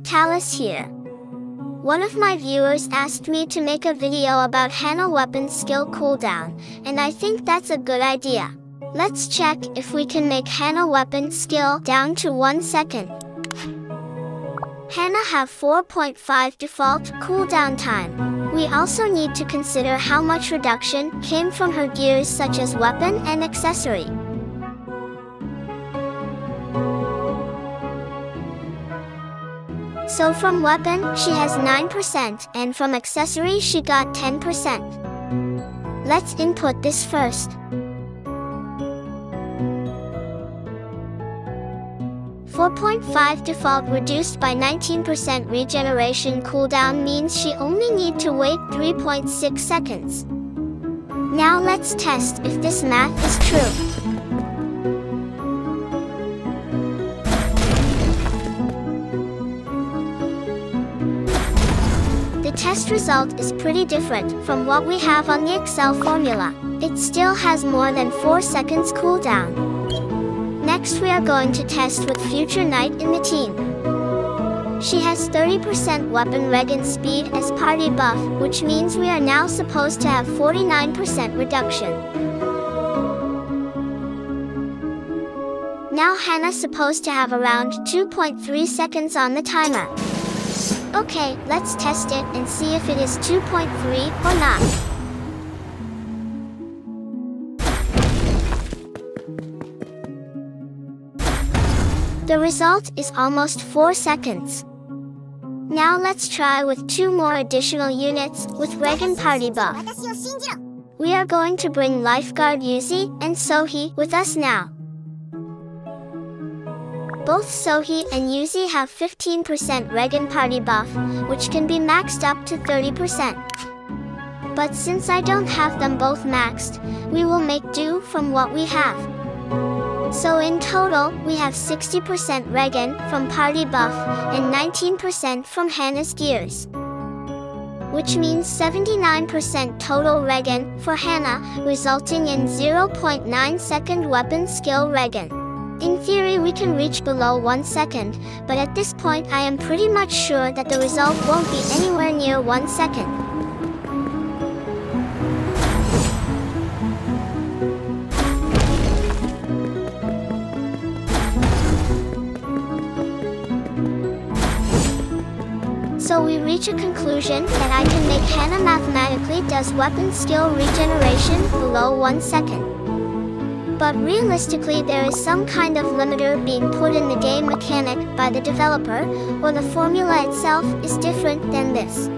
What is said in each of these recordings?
TierTalis here. One of my viewers asked me to make a video about Hana weapon skill cooldown, and I think that's a good idea. Let's check if we can make Hana weapon skill down to 1 second. Hana have 4.5 default cooldown time. We also need to consider how much reduction came from her gears such as weapon and accessory. So from weapon, she has 9%, and from accessory she got 10%. Let's input this first. 4.5 default reduced by 19% regeneration cooldown means she only need to wait 3.6 seconds. Now let's test if this math is true. The test result is pretty different from what we have on the Excel formula. It still has more than 4 seconds cooldown. Next we are going to test with Future Knight in the team. She has 30% weapon regen speed as party buff, which means we are now supposed to have 49% reduction. Now Hana's supposed to have around 2.3 seconds on the timer. Okay, let's test it and see if it is 2.3 or not. The result is almost 4 seconds. Now let's try with 2 more additional units with regen party buff. We are going to bring Lifeguard Yuzi and Sohee with us now. Both Sohee and Yuzi have 15% regen party buff, which can be maxed up to 30%. But since I don't have them both maxed, we will make do from what we have. So in total, we have 60% regen from party buff and 19% from Hana's gears. Which means 79% total regen for Hana, resulting in 0.9 second weapon skill regen. In theory we can reach below 1 second, but at this point I am pretty much sure that the result won't be anywhere near 1 second. So we reach a conclusion that I can make Hana mathematically does weapon skill regeneration below 1 second. But realistically there is some kind of limiter being put in the game mechanic by the developer, or the formula itself is different than this.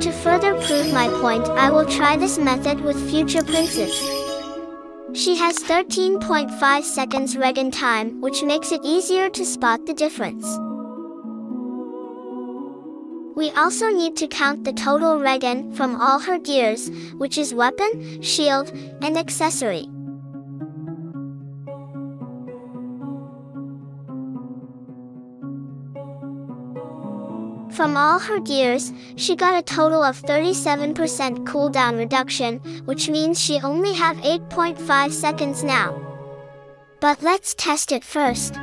To further prove my point, I will try this method with Future Princess. She has 13.5 seconds regen time, which makes it easier to spot the difference. We also need to count the total regen from all her gears, which is weapon, shield, and accessory. From all her gears, she got a total of 37% cooldown reduction, which means she only have 8.5 seconds now. But let's test it first.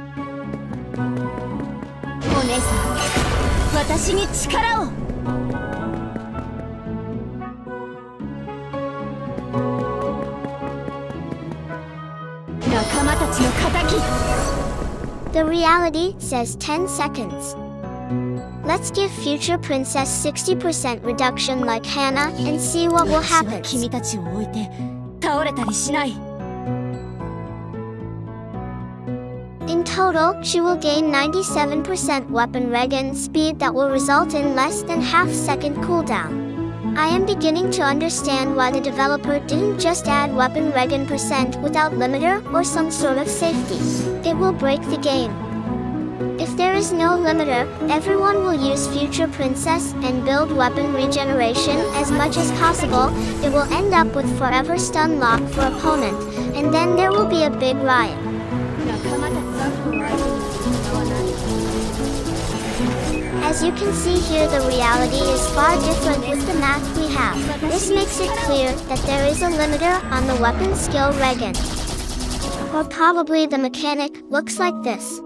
私に力を。仲間たちの仇。The reality says 10 seconds. Let's give Future Princess 60% reduction like Hana and see what will happen. 君たちを置いて倒れたりしない。In total, she will gain 97% weapon regen speed that will result in less than half-second cooldown. I am beginning to understand why the developer didn't just add weapon regen percent without limiter or some sort of safety. It will break the game. If there is no limiter, everyone will use Future Princess and build weapon regeneration as much as possible. It will end up with forever stun lock for opponent, and then there will be a big riot. As you can see here, the reality is far different with the math we have. This makes it clear that there is a limiter on the weapon skill regen. Or probably the mechanic looks like this.